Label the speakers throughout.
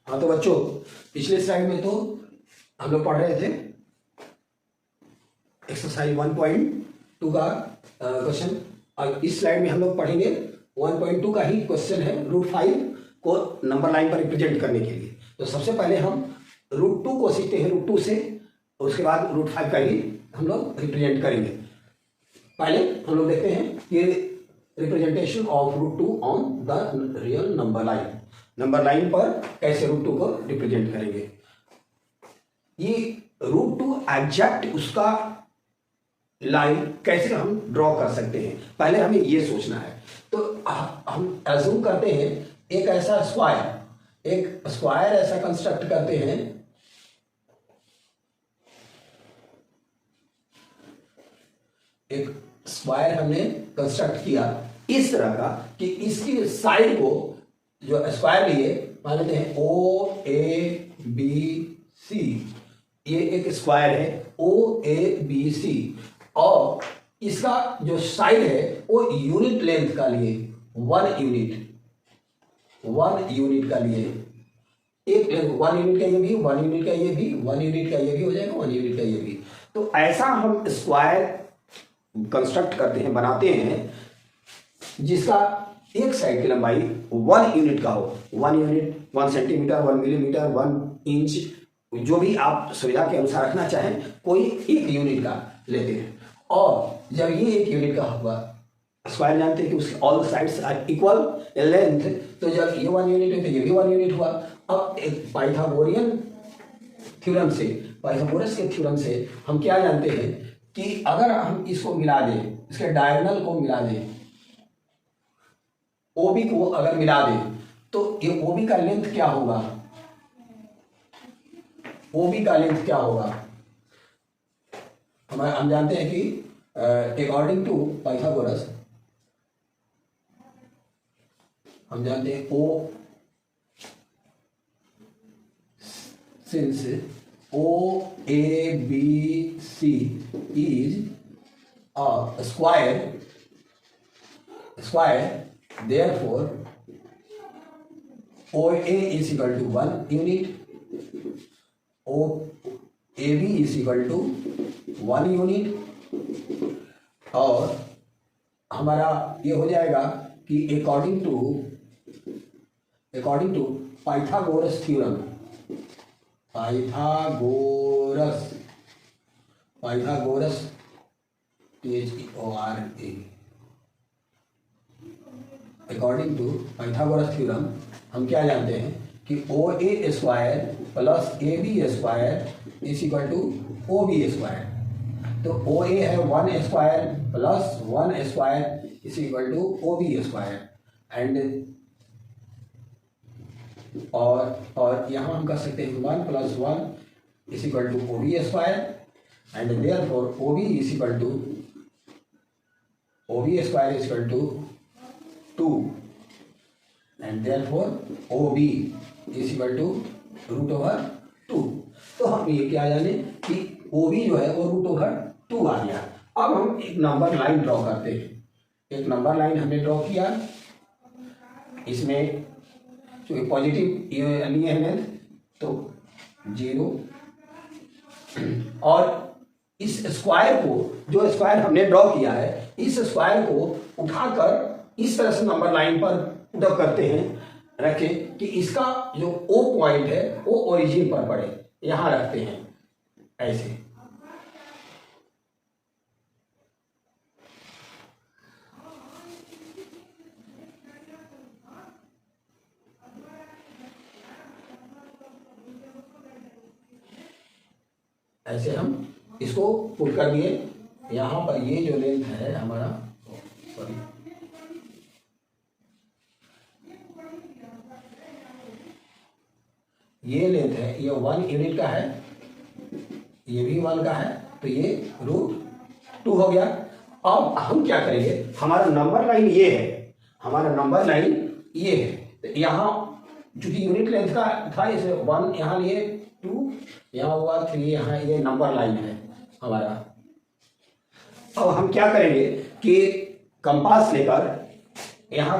Speaker 1: हाँ तो बच्चों, पिछले स्लाइड में तो हम लोग पढ़ रहे थे एक्सरसाइज 1.2 का क्वेश्चन, और इस स्लाइड में हम लोग पढ़ेंगे 1.2 का ही क्वेश्चन है, √5 को नंबर लाइन पर रिप्रेजेंट करने के लिए। तो सबसे पहले हम √2 को सीखते हैं, √2 से, उसके बाद √5 का ही हम लोग रिप्रेजेंट करेंगे। पहले हम लोग देखते हैं कि representation of √2 on the real number line, number line पर कैसे √2 को रिप्रेजेंट करेंगे। ये √2 एग्जैक्ट उसका लाइन कैसे हम ड्रॉ कर सकते हैं, पहले हमें ये सोचना है। तो हम एज्यूम करते हैं एक ऐसा स्क्वायर ऐसा कंस्ट्रक्ट करते हैं, एक स्क्वायर हमने कंस्ट्रक्ट किया इस तरह का कि इसकी साइड को जो स्क्वायर लिए मान लेते हैं OABC, ये एक स्क्वायर है OABC, और इसका जो साइड है वो यूनिट लेंथ का लिए 1 यूनिट का लिए, एक 1 यूनिट का ये भी, 1 यूनिट का ये भी, 1 यूनिट का ये भी हो जाएगा, 1 यूनिट का ये भी। तो ऐसा हम स्क्वायर कंस्ट्रक्ट करते हैं, बनाते हैं, जिसका एक साइड की लंबाई 1 यूनिट का हो, 1 यूनिट 1 सेंटीमीटर, 1 मिलीमीटर, 1 इंच, जो भी आप सुविधा के अनुसार रखना चाहें, कोई एक यूनिट का लेते हैं। और जब ये 1 यूनिट का होगा, स्क्वायर जानते हैं कि उसके all sides are equal length, तो जब ये 1 यूनिट है तो ये भी 1 यूनिट हुआ। अब एक पाइथागोरियन थ्योरम से, पाइथागोरस के थ्योरम से हम क्या जानते हैं कि अगर हम इसको मिला दें, इसके डायगोनल को मिला दें, OB को अगर मिला दें, तो ये OB का लेंथ क्या होगा, OB का लेंथ क्या होगा, हम जानते हैं कि अकॉर्डिंग टू पाइथागोरस हम जानते हैं O since OABC is a square, therefore OA is equal to 1 unit, OAB is equal to 1 unit, और हमारा ये हो जाएगा कि according to Pythagoras theorem, Pythagoras THEORA, according to Pythagoras theorem हम क्या जानते हैं कि OA square plus AB square is equal to OB square. तो OA है 1 square plus 1 square is equal to OB square, and और यहाँ हम कर सकते हैं 1 + 1 is equal to OB square, and therefore OB is equal to OB square is equal to 2, and therefore OB is equal to √2। तो हम ये क्या जाने कि OB जो है वो √2 आ गया। अब हम एक नंबर लाइन ड्रॉ करते हैं, एक नंबर लाइन हमने ड्रॉ किया, इसमें जो पॉजिटिव ये लिए हैं तो 0, और इस स्क्वायर को, जो स्क्वायर हमने ड्रॉ किया है, इस स्क्वायर को उठाकर इस तरह से नंबर लाइन पर पुट अप करते हैं, रखें कि इसका जो O पॉइंट है वो ओरिजिन पर पड़े, यहां रखते हैं ऐसे। ऐसे हम इसको पुट कर दिए, यहां पर ये जो लेंथ है हमारा, सॉरी, ये लेंथ है, ये 1 यूनिट का है, ये भी 1 का है, तो ये √2 हो गया। अब हम क्या करेंगे, हमारा नंबर लाइन ये है, हमारा नंबर लाइन ये है, तो यहाँ चूंकि यूनिट लेंथ का था, इसे 1 यहाँ लिए, 2 यहाँ हुआ, 3 यहाँ, ये नंबर लाइन है हमारा। अब हम क्या करेंगे कि कंपास लेकर यहाँ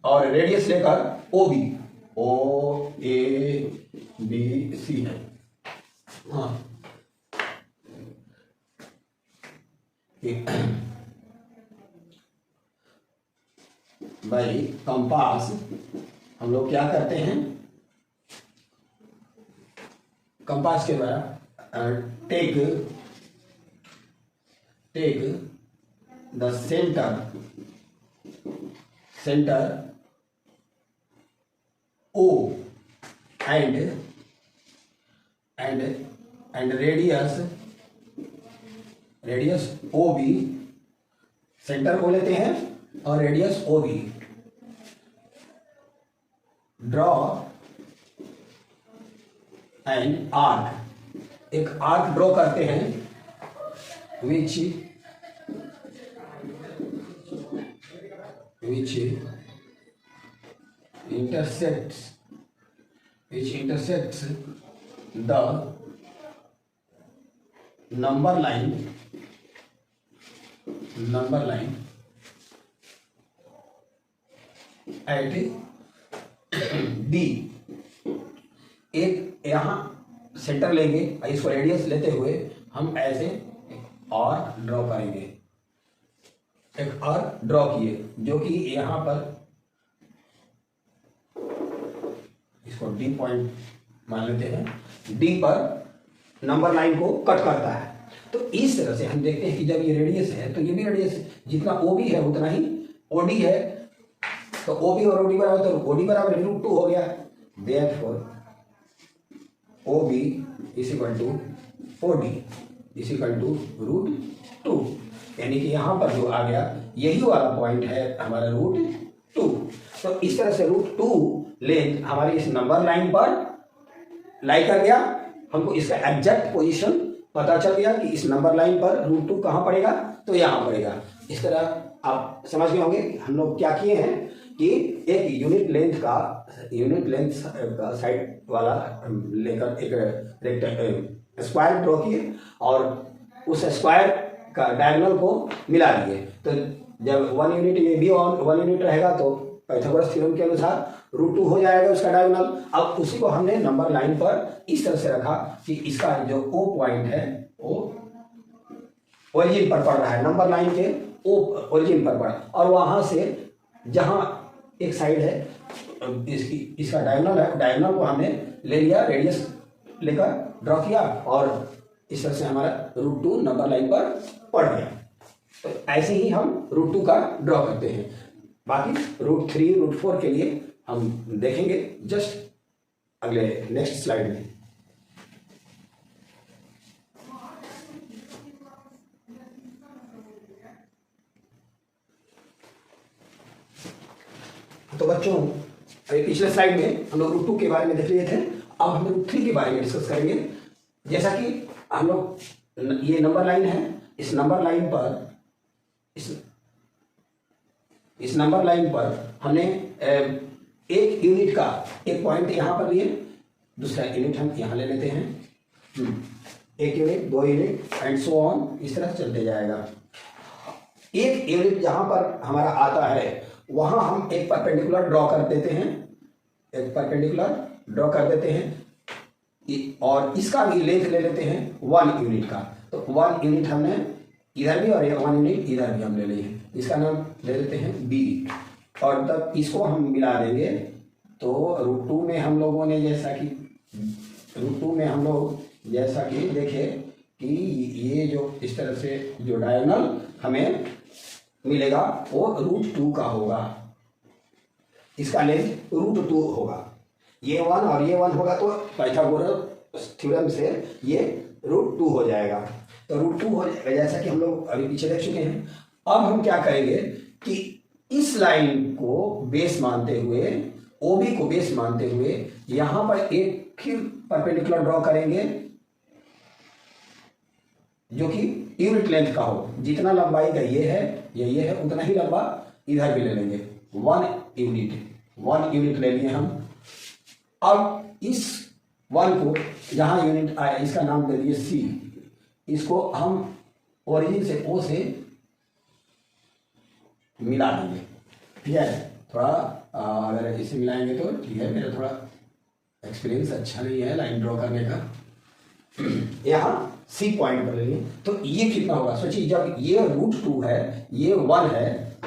Speaker 1: और रेडियस लेकर O B, O A B C है। हाँ भाई कंपास हम लोग क्या करते हैं, कंपास के द्वारा take the centre O and radius OB, centre को लेते हैं और radius OB, draw an arc, एक आर्क ड्रॉ करते हैं विच intersects the number line at D। एक यहाँ सेंटर लेंगे, इसको रेडियस लेते हुए हम ऐसे और ड्रॉ करेंगे, एक और ड्रॉ किए जो कि यहाँ पर इसको डी पॉइंट मान लेते हैं, डी पर नंबर लाइन को कट करता है। तो इस तरह से हम देखते हैं कि जब ये रेडियस है तो ये भी रेडियस है, जितना OB है उतना ही OD है, तो OB और OD बराबर, तो OD बराबर √2 हो गया। Therefore OB is equal to OD is equal to √2, यानी कि यहाँ पर जो आ गया यही वाला पॉइंट है हमारा √2। तो इस तरह से √2 लेंथ हमारी इस नंबर लाइन पर लाई कर गया, हमको इसका एग्जैक्ट पोजीशन पता चल गया कि इस नंबर लाइन पर √2 कहाँ पड़ेगा, तो यहाँ पड़ेगा। इस तरह आप समझ गए होंगे हम लोग क्या किए हैं कि एक यूनिट लेंथ का साइड वाला लेकर एक स्क्वायर ड्रॉ किए और उस स्क्वायर का डायगोनल को मिला दिए। तो जब 1 यूनिट ये भी 1 यूनिट रहेगा तो पाइथागोरस थ्योरम के अनुसार √2 हो जाएगा उसका डायगोनल। अब उसी को हमने नंबर लाइन पर इस तरह से रखा कि इसका जो O पॉइंट है वो ओरिजिन पर पड़ रहा है, नंबर लाइन के O ओरिजिन पर पड़ा, और वहां से जहां एक साइड है इसका डायगोनल है, डायगोनल को हमने ले लिया, रेडियस लेकर ड्रॉ किया और इस तरह से हमारा √2 नंबर लाइन पर पड़ गया। तो ऐसे ही हम √2 का ड्रॉ करते हैं। बाकी √3 √4 के लिए हम देखेंगे जस्ट अगले नेक्स्ट स्लाइड में। तो बच्चों अभी पिछले स्लाइड में हम लोग √2 के बारे में देख लिए थे, अब हम √3 के बारे में डिस्कस करेंगे। जैसा कि हम लोग ये नंबर लाइन है, इस नंबर लाइन पर इस नंबर लाइन पर हमने एक यूनिट का एक पॉइंट यहाँ पर लिए, दूसरा यूनिट हम यहाँ ले लेते हैं, एक unit 2 unit and so on, इस तरह चलते जाएगा। एक यूनिट जहाँ पर हमारा आता है वहाँ हम एक परपेंडिकुलर ड्रॉ कर देते हैं, एक परपेंडिकुलर ड्रॉ कर देते हैं और इसका भी लेंथ ले लेते हैं 1 यूनिट का। तो 1 यूनिट हमने इधर भी और 1 यूनिट इधर भी हम ले लिए, इसका नाम ले लेते हैं B, और तब इसको हम मिला देंगे तो √2 में हम लोगों ने जैसा कि देखे कि ये जो इस तरह से जो डायगोनल हमें मिलेगा वो √2 का होगा, इसका लेंथ √2 होगा, ये 1 और ये 1 होगा तो पाइथागोरस थ्योरम से ये √2 हो जाएगा। तो √2 हो जाएगा जैसा कि हम लोग अभी पीछे देख चुके हैं। अब हम क्या करेंगे कि इस लाइन को बेस मानते हुए, OB को बेस मानते हुए यहां पर एक फिर परपेंडिकुलर ड्रॉ करेंगे जो कि यूनिट लेंथ का हो, जितना लंबाई का ये है उतना ही लंबा इधर भी ले लेंगे, 1 यूनिट ले लिए हम। अब इस 1 को जहां यूनिट आया इसका नाम दे दिए C, इसको हम ओरिजिन से O से मिला देंगे, ठीक है। थोड़ा अगर इसे मिलाएंगे तो ठीक है, मेरा थोड़ा एक्सपीरियंस अच्छा नहीं है लाइन ड्रॉ करने का। यहाँ सी पॉइंट पर लेंगे तो ये कितना होगा, सोचिए जब ये √2 है, ये 1 है,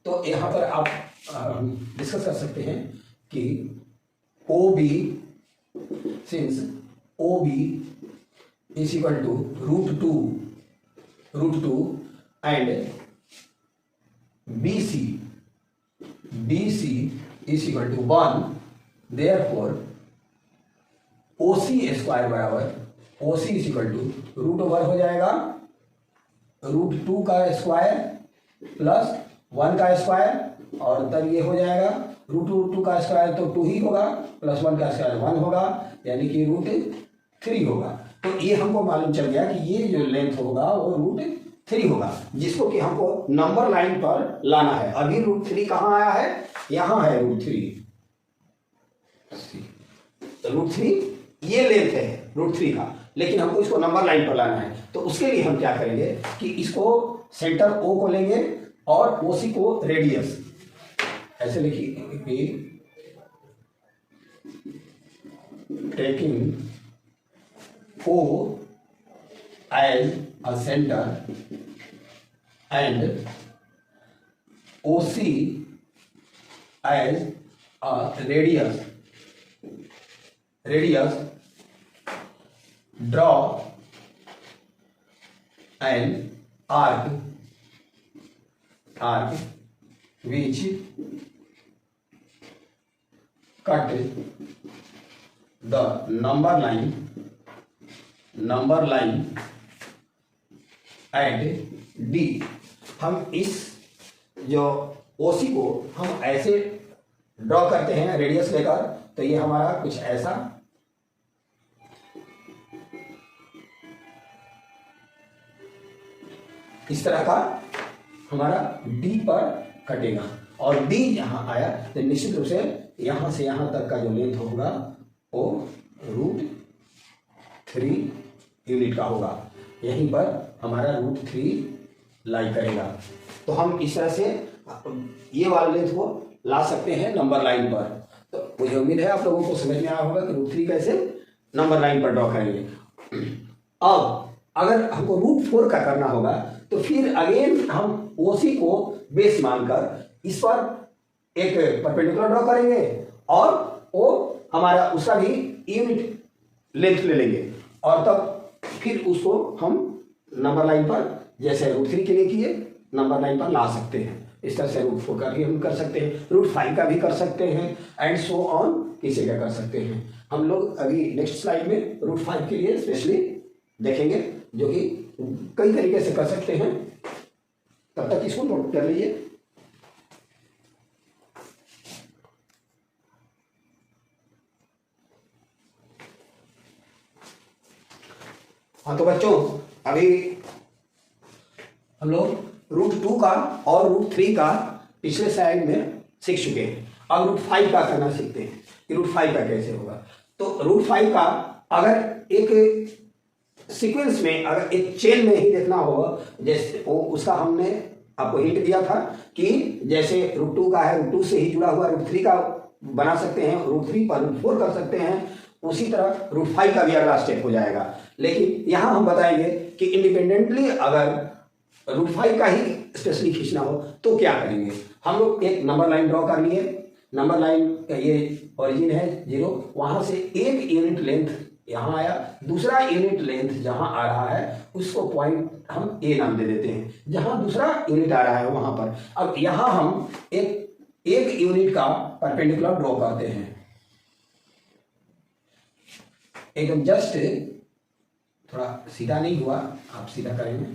Speaker 1: तो यहाँ पर आप डिस्कस कर सकते हैं कि O B, since O B is equal to √2 and BC is equal to 1, therefore OC square बराबर OC इज इक्वल टू √1 हो जाएगा, √2 का स्क्वायर प्लस 1 का स्क्वायर, और तब ये हो जाएगा √2 का स्क्वायर तो 2 ही होगा, प्लस 1 का स्क्वायर 1 होगा, यानी कि √3 होगा। तो ये हमको मालूम चल गया कि ये जो लेंथ होगा वो √3 होगा, जिसको कि हमको नंबर लाइन पर लाना है। अभी √3 कहाँ आया है, यहाँ है √3, तो √3 ये लेंथ है √3 का, लेकिन हमको इसको नंबर लाइन पर लाना है। तो उसके लिए हम क्या करेंगे कि इसको सेंटर O को लेंगे और OC को रेडियस, ऐसे लिखिए, taking O as a center and OC as a radius, draw an arc which cut the number line at D। हम इस जो OC को हम ऐसे ड्रॉ करते हैं रेडियस लेकर, तो ये हमारा कुछ ऐसा इस तरह का हमारा D पर कटेगा, और D यहाँ आया तो निश्चित रूप से यहाँ से यहाँ तक का जो लेंथ होगा वो √3 यूनिट का होगा, यहीं पर हमारा √3 लाई करेगा। तो हम इस तरह से ये वाला लेंथ को ला सकते हैं नंबर लाइन पर। तो मुझे उम्मीद है आप लोगों को समझ में आया होगा कि √3 कैसे नंबर लाइन पर ड्रॉ करेंगे। अब अगर हमको √4 का करना होगा तो फिर अगेन हम OC को बेस मानकर इस पर एक परपेंडिकुलर ड्रॉ करेंगे और वो हमारा उसका भी यूनिट लेंथ ले लेंगे, और तब फिर उसको हम नंबर लाइन पर जैसे √3 के लिए किए नंबर लाइन पर ला सकते हैं। इस तरह से √4 का भी हम कर सकते हैं, √5 का भी कर सकते हैं, एंड सो ऑन किसी का कर सकते हैं। हम लोग अभी नेक्स्ट स्लाइड में √5 के लिए स्पेशली देखेंगे, जो कि कई तरीके से कर सकते हैं। तब तक इसको नोट कर लीजिए। हाँ तो बच्चों, अभी हम लोग √2 का और √3 का पिछले स्लाइड में सीख चुके हैं। अब √5 का करना सीखते हैं कि √5 का कैसे होगा। तो √5 का अगर एक सीक्वेंस में, अगर एक चेन में ही देखना हो, जैसे वो उसका हमने आपको हिंट दिया था कि जैसे √2 का है, √2 से ही जुड़ा हुआ √3 का बना सकते हैं, √3 पर √4 कर सकते हैं, उसी तरह √5 का भी अगला स्टेप हो जाएगा। लेकिन यहां हम बताएंगे कि इंडिपेंडेंटली अगर √5 का ही स्पेशली खींचना हो तो क्या करेंगे। हम लोग एक नंबर लाइन ड्रॉ कर लिए, नंबर लाइन का ये ओरिजिन है 0, वहां से एक यूनिट लेंथ यहाँ आया, दूसरा यूनिट लेंथ जहां आ रहा है उसको पॉइंट हम A नाम दे देते हैं, जहां दूसरा यूनिट आ रहा है वहां पर। अब यहां हम एक यूनिट का परपेंडिकुलर ड्रॉ करते हैं, एकदम जस्ट थोड़ा सीधा नहीं हुआ, आप सीधा करेंगे।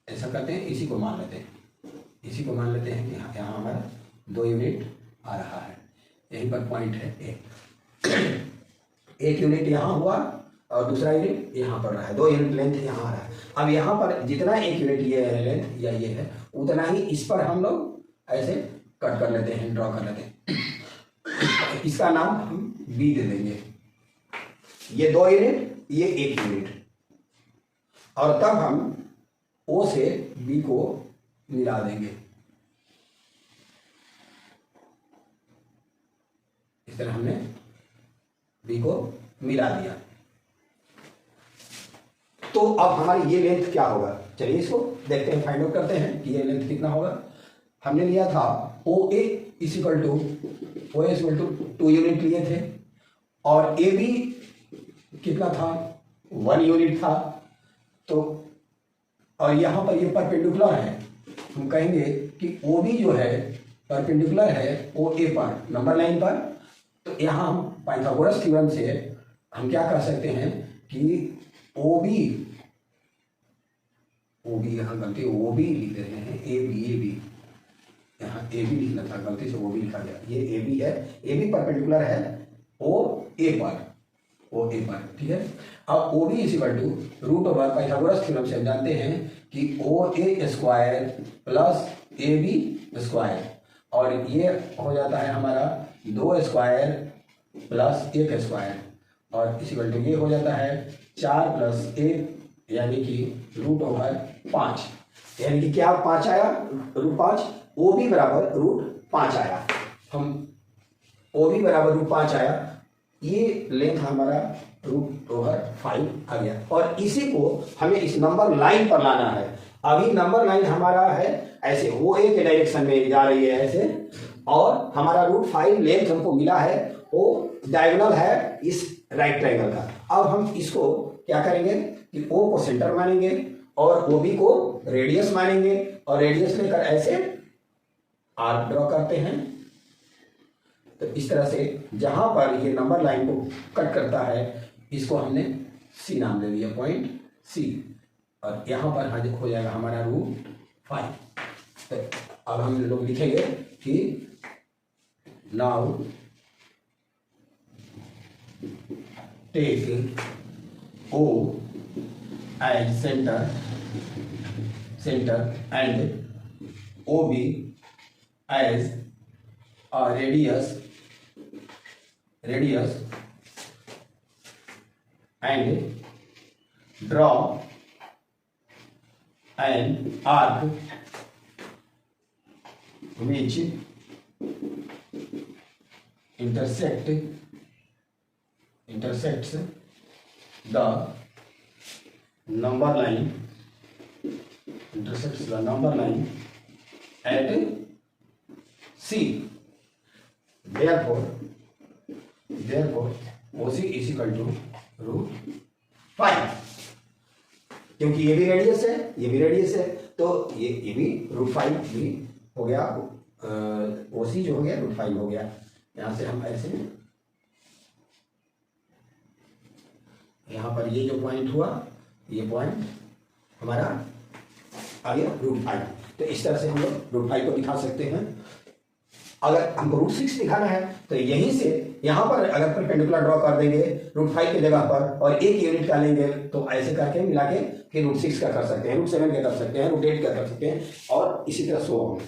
Speaker 1: ऐसा करते हैं, इसी को मान लेते हैं कि यहाँ हमारा 2 यूनिट आ रहा है, यहीं पर पॉइंट है एक यूनिट यहाँ हुआ और दूसरा यूनिट यहाँ पर रहा है, 2 यूनिट लेंथ यहाँ आ रहा है। अब यहाँ पर जितना एक यूनिट ये है लेंथ या ये है, उतना ही इस पर हम लोग ऐसे कट कर लेते हैं, ड्रॉ कर लेते हैं। इसका नाम हम B दे देंगे, ये 2 यूनिट, ये 1 यूनिट। और तब हम ओ से बी को मिला देंगे। इस तरह हमने बी को मिला दिया। तो अब हमारी ये लेंथ क्या होगा, चलिए इसको देखते हैं, फाइंड आउट करते हैं कि ये लेंथ कितना होगा। हमने लिया था ओ ए इक्वल टू 2 यूनिट लिए थे और ए बी कितना था, 1 यूनिट था। तो और यहाँ पर ये परपेंडिकुलर है, हम कहेंगे कि ओ बी जो है परपेंडिकुलर है ओ ए पर, नंबर लाइन पर। तो यहाँ हम पाइथागोरस थ्योरम से हम क्या कर सकते हैं कि ओ बी यहाँ गलती ओ बी लिख रहे हैं, ए बी यहाँ ए बी लिखना था, गलती से ओ बी लिखा गया। ये ए बी है, ए बी परपेंडिकुलर है ओ ए पर, ठीक है। अब O B equal to root over Pythagoras theorem से हम जानते हैं कि O A square plus A B square, और ये हो जाता है हमारा 2 स्क्वायर प्लस 1 स्क्वायर, और इक्वल टू ये हो जाता है 4 प्लस 1 यानी कि रूट ओवर 5, यानी कि क्या 5 आया, रूट 5। ओ बी बराबर रूट 5 आया, हम ओ बी बराबर रूट 5 आया, ये लेंथ हमारा रूट ओवर 5 आ गया। और इसी को हमें इस नंबर लाइन पर लाना है। अभी नंबर लाइन हमारा है ऐसे, वो ए के डायरेक्शन में जा रही है ऐसे, और हमारा रूट 5 लेंथ हमको मिला है, वो डायगोनल है इस राइट ट्रायंगल का। अब हम इसको क्या करेंगे कि ओ को सेंटर मानेंगे और ओ बी को रेडियस मानेंगे, और रेडियस लेकर ऐसे आर्क ड्रॉ करते हैं। तो इस तरह से जहां पर ये नंबर लाइन को कट करता है, इसको हमने सी नाम दे दिया, पॉइंट सी, और यहाँ पर हो जाएगा हमारा रूट 5। तो अब हम लोग लिखेंगे कि now take O as centre and O B as a radius and draw an arc which intersects the number line at C. Therefore OC is equal to root 5, क्योंकि ये भी रेडियस है, ये भी रेडियस है, तो ये भी रूट 5 भी हो गया, OC जो हो गया रूट 5 हो गया। यहाँ से हम ऐसे, यहाँ पर ये जो पॉइंट हुआ, ये पॉइंट हमारा आ गया रूट 5। तो इस तरह से हम लोग रूट 5 को दिखा सकते हैं। अगर हमको रूट 6 दिखाना है तो यहीं से यहाँ पर अगर परपेंडिकुलर ड्रॉ कर देंगे रूट 5 की जगह पर, और 1 यूनिट का लेंगे, तो ऐसे करके मिला के फिर रूट 6 का कर सकते हैं, रूट 7 का कर सकते हैं, रूट 8 का कर सकते हैं, और इसी तरह 100